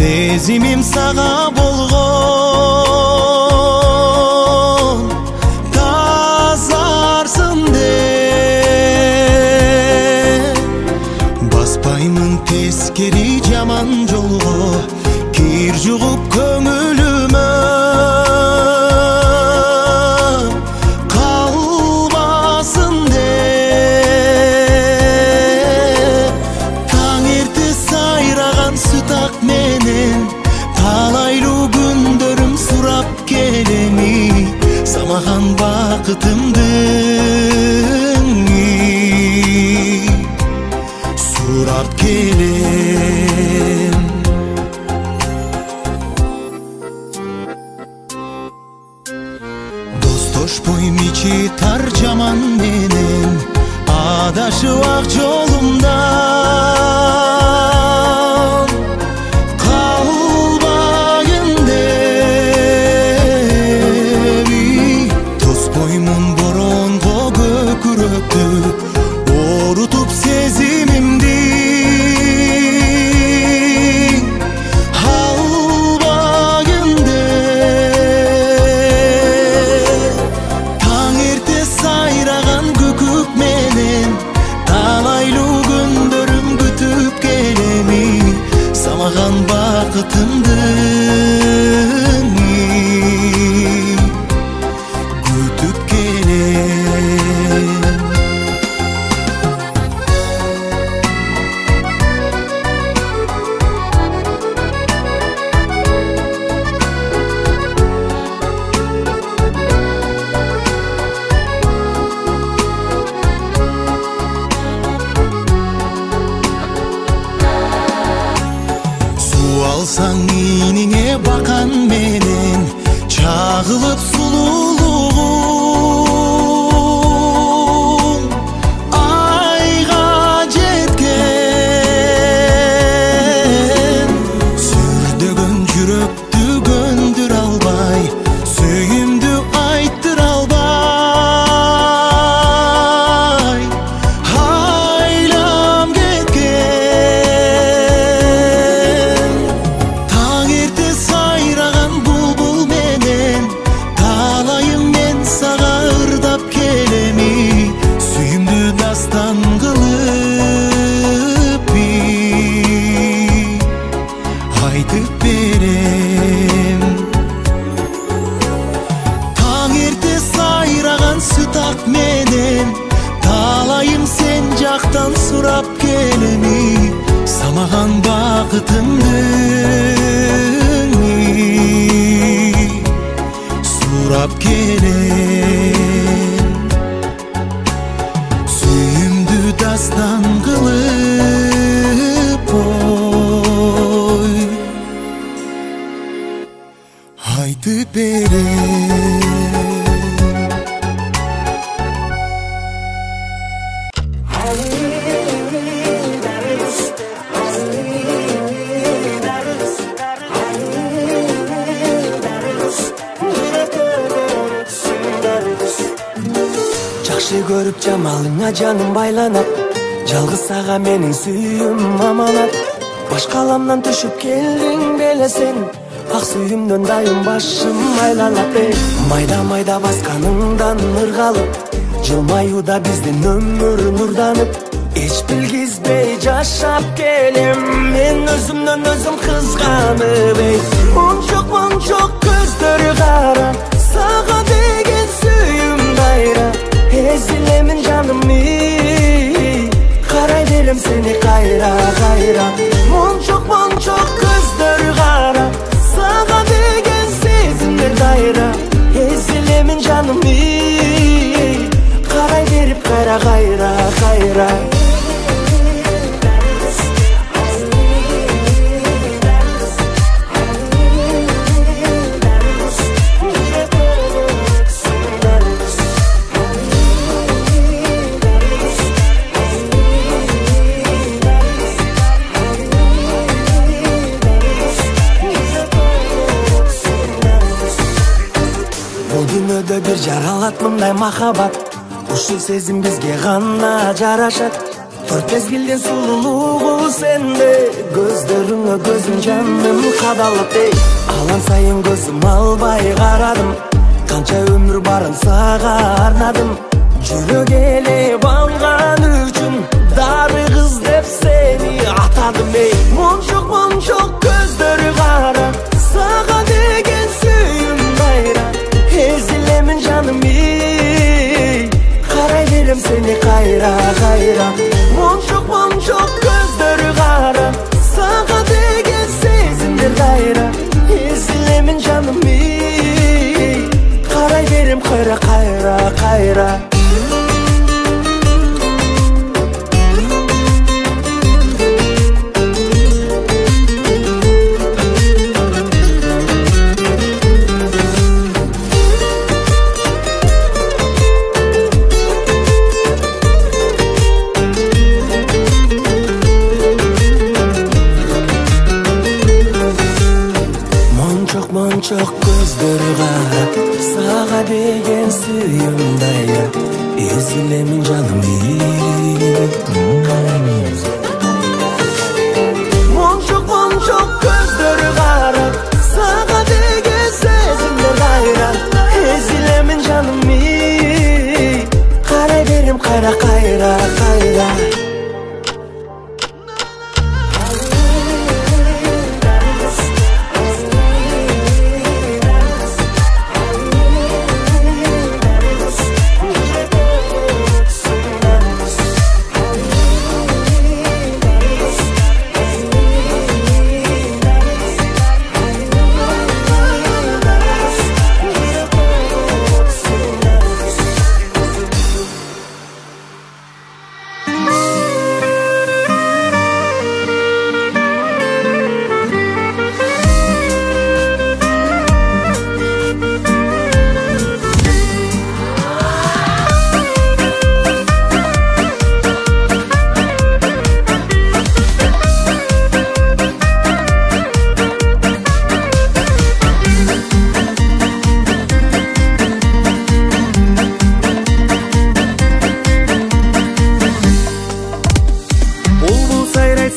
Сезимим сага болгон тазарсын деп баспаймын тескери жаман жолго кир жугуп көңүлүмө калбасын деп таң эрте сайраган сүт ак менен талайлуу күндөрүм сурап келеми самаган бакытымды сурап келем. Достошпой мичи тар жаман менен адашып ак жолумдан калбайын деби тоспоймун боронго көкүрөктү орутуп сезимимди албайын деп таң эрте сайраган күкүк менен талайлуу күндөрүм күтүп келеми самаган бакытымды күтүп келем. Алсаң ийниңе бакан менен чагылып сулуулугуң айга жеткен сүрдөгөн жүрөктү көндүрө албай сүйүмдү айттыра албай айлам кеткен таң эрте сайраган булбул менен талайым мен сага ырдап келеми сүйүмдү дастан кылып айтып берем. Таң эрте сайраган сүт ак менен талайым сен жактан сурап келеми самаган бакытымды сурап келем. Сүйүмдү дастан кылып айтып берем. Жакшы көрүп жамалыңа жаным байланат жалгыз сага менин сүйүүм аманат башкаламдан түшүп келдиң белесең ак сүйүүмдөн дайым башым айланат майда майда басканыңдан ыргалып жылмаюуда биздин өмүр нурданып эч билгизбей жашап келем мен өзүмдөн өзүм кызганып мончок көздөрү кара сага деген сүйүүм кайра эзилемин жаным карай берем сени кайра мончок көздөрү кара сага деген сезимдер кайра эзилемин жаным карай берип кайра бир жаралат мындай махабат ушул сезим бизге гана жарашат Төрт мезгилден сулулугу сенде, көздөрүңө көзүм жаным кадалат ей. Алан сайын көзүм албай карадым, канча өмүр барын сага арнадым. Жүрөк элеп алган үчүн дары кыз деп сени атадым эй. Мончок көздөрү кара, сага деген сүйүм кайра. Эзилемин жаным ей, карай берем сени кайра. Мончок көздөрү кара, сага деген сезимдер кайра. Эзилемин жаным ей, карай берем кайра. Мончок көздөрү кара, сага деген сүйүм дайра. Эзилемин жаным Мончок көздөрү кара, сага деген сезимдер кайра. Эзилемин жаным карай берем кайра.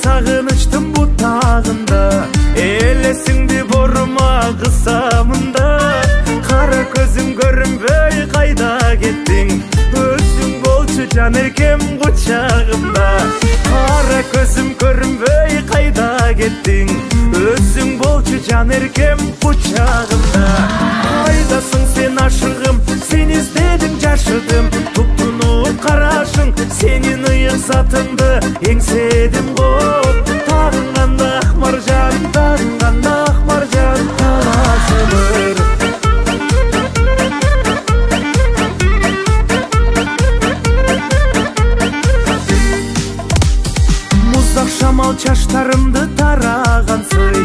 Сагынычтын бутагында, элесиңди борума кысамында. Кара көзүм көрүнбөй кайда кеттиң, өзүң болчу жан эркем кучагымда. Кара көзүм көрүнбөй кайда кеттиң, өзүң болчу жан эркем кучагымда. Кайдасың сен ашыгым, сени издедим жашыдым. Туптунуп карашың, сенин ыйык затыңды эңседим го. Тагынганда ак маржан, талашыбыр. Муздак шамал чачтарымды тарагансый,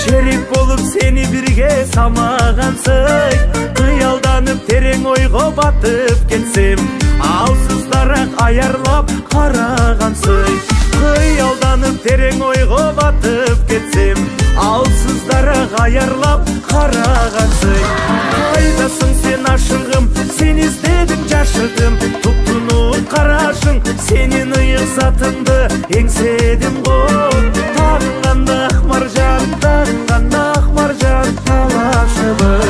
шерик болуп сени бирге самагансый. Кыялданып терең ойго батып кетсем, алсыздараак аярлап карагансый. Кыялданып терең ойго батып кетсем, алсыздараак аярлап карагансый. Кайдасың сен ашыгым, сени издедим жашыдым. Туптунуп карашың, сенин ыйык затыңды эңседим го. Тагынганда ак маржан, талашыбыр.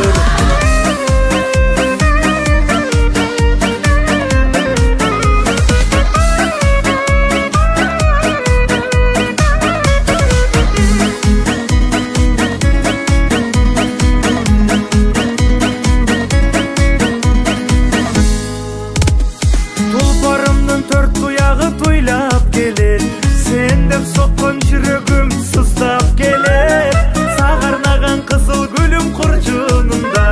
Тулпарымдын төрт туягы туйлап келет, сен деп соккон жүрөгүм сыздап келет. Сагарнаган кызыл гүлүм куржунунда,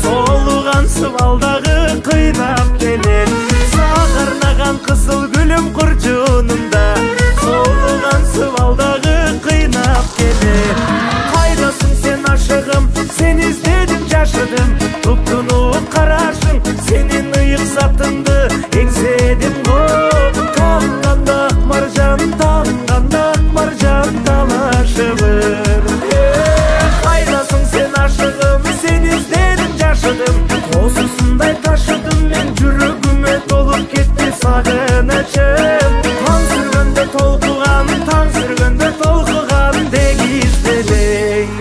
солуган сыбалдагы кыйнап келет. Сагарнаган кызыл гүлүм куржунунда, солуган сыбалдагы кыйнап келет. Кайдасың сен ашыгым, сени издедим жашыдым. Туптунуп карашың, сенин ыйык затыңды эңседим го. Тагынганда ак маржан, талашыбыр. Кайдасың сен ашыгым, сени издедим жашыдым. Косусундай ташыдым мен, жүрөгүмө толуп кетти сагынычым. Таң сүргөн барын дегизделең.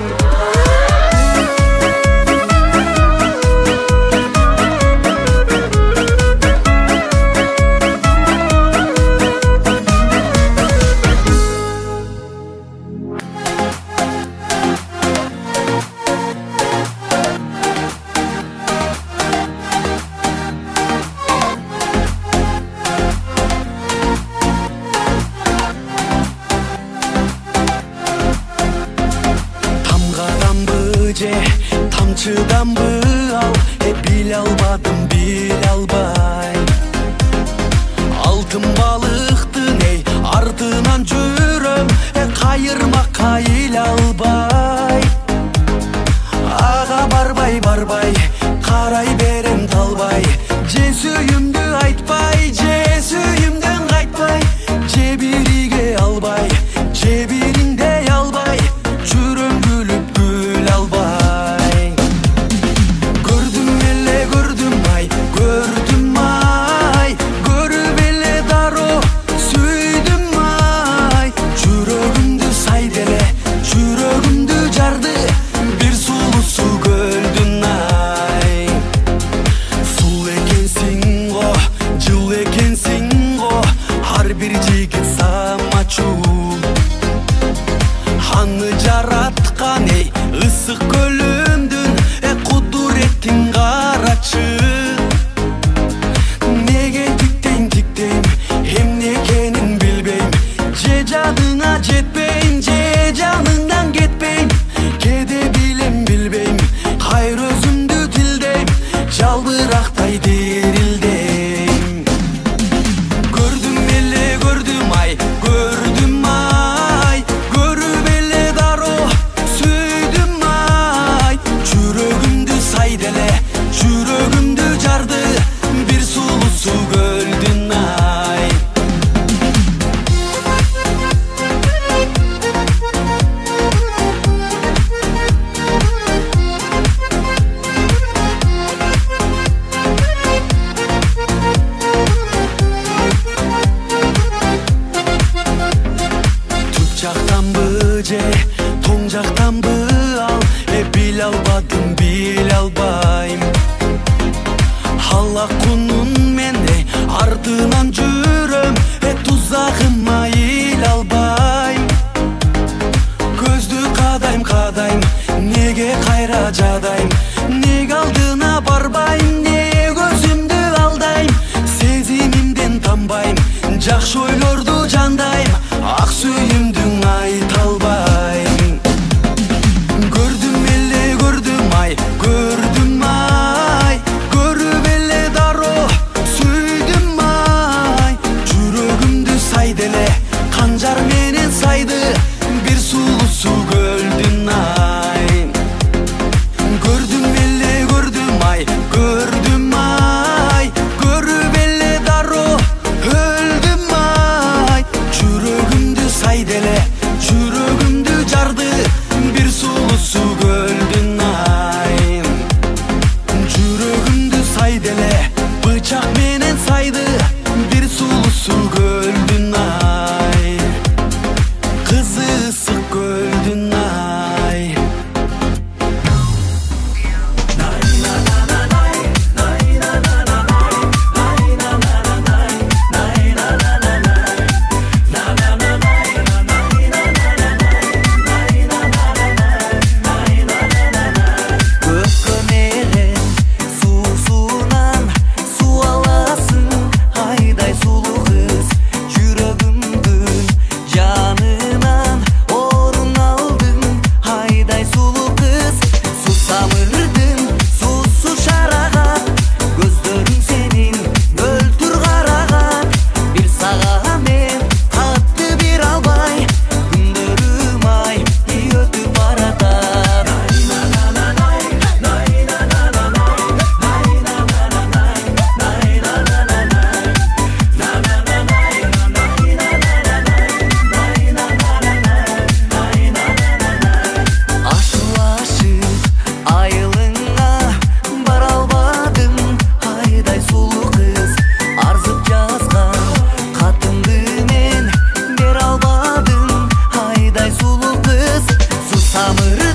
Тамчыданбы ал, биле албадым, биле албай. Алтын балыктын артынан жүрөм, кайырмакка иле албай. Ага барбай, карай берем талбай. Же сүйүмдү айтпай, же сүйүмдөн кайтпай. Же бириге албай, же биринде албай. Жүрөм күлүп гүл албай. Көрдүм ай, көрүп эле дароо сүйдүм ай. Жүрөгүмдү сайды эле, жүрөгүмдү жарды бир сулусу көлдүн ай. Сул экенсиң го, жыл экенсиң го, ар бир жигит самачу. Аны жараткан ысык көлүмдүн кудуреттин карачы. Неге тиктейм, эмне экенин билбейм. Же жадыңа жетпейм, же жаныңдан кетпейм. Кеде билбейм, кайыр өзүмдү тилдейм. Жалбырактай дирилдейм. Көрдүм ай, көрүп эле дароо сүйдүм ай. Жүрөгүмдү сайды эле, жүрөгүмдү жарды бир сулусу көлдүн ай. Түп жактанбы же тоң жактанбы ал, биле албадым, биле албайм. Алакунун мен артынан жүрөм, тузагыма иле албайм. Көздү кадайм, неге кайра жадайм. Неге алдына барбайм, неге өзүмдү алдайм. Сезимимден танбайм, жакшы ойлорду жандайм. Ак сүйүмдүң айта албайм. Көрдүм ай, көрүп эле дароо сүйдүм ай. Жүрөгүмдү сайды эле, канжар менен сайды бир сулусу көлдүн ай. Көрдүм ай, көрүп эле дароо өлдүм ай. Жүрөгүмдү сайды эле, тамыры